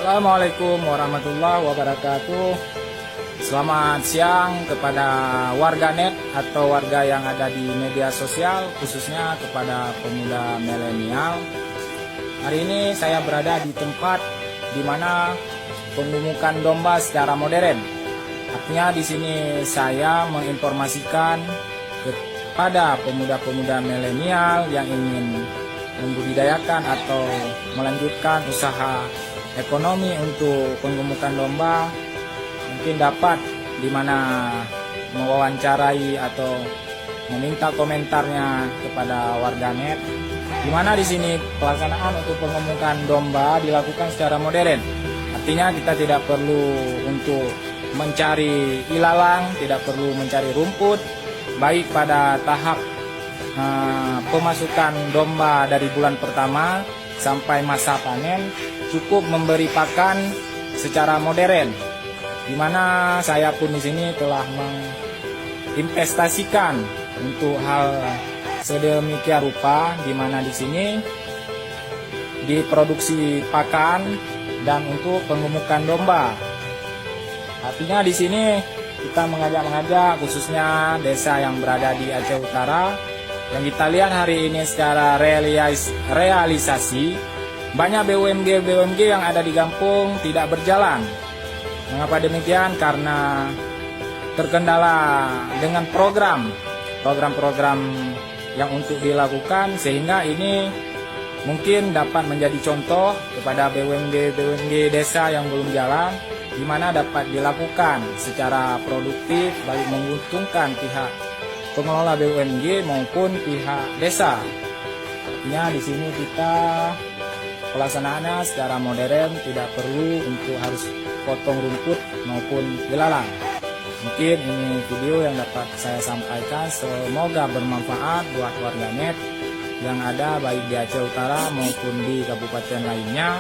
Assalamualaikum warahmatullahi wabarakatuh. Selamat siang kepada warganet atau warga yang ada di media sosial, khususnya kepada pemuda milenial. Hari ini saya berada di tempat di mana pengumuman domba secara modern. Artinya di sini saya menginformasikan kepada pemuda-pemuda milenial yang ingin membudidayakan atau melanjutkan usaha ekonomi untuk pengumuman domba, mungkin dapat di mana mewawancarai atau meminta komentarnya kepada warganet, di mana di sini pelaksanaan untuk pengumuman domba dilakukan secara modern. Artinya kita tidak perlu untuk mencari ilalang, tidak perlu mencari rumput, baik pada tahap pemasukan domba dari bulan pertama sampai masa panen, cukup memberi pakan secara modern, di mana saya pun di sini telah menginvestasikan untuk hal sedemikian rupa, di mana di sini diproduksi pakan dan untuk pengumuman domba. Artinya di sini kita mengajak khususnya desa yang berada di Aceh Utara, yang kita lihat hari ini secara realisasi, banyak BUMG yang ada di kampung tidak berjalan. Mengapa demikian? Karena terkendala dengan program yang untuk dilakukan, sehingga ini mungkin dapat menjadi contoh kepada BUMG desa yang belum jalan, di mana dapat dilakukan secara produktif, baik menguntungkan pihak pengelola BUMG maupun pihak desa. Artinya di sini kita pelaksanaannya secara modern, tidak perlu untuk harus potong rumput maupun ilalang. Mungkin ini video yang dapat saya sampaikan, semoga bermanfaat buat warganet yang ada baik di Aceh Utara maupun di kabupaten lainnya,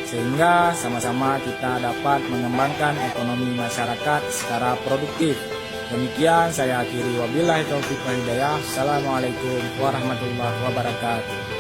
sehingga sama-sama kita dapat mengembangkan ekonomi masyarakat secara produktif. Demikian saya akhiri, wabillahi taufiq wal hidayah. Assalamualaikum warahmatullahi wabarakatuh.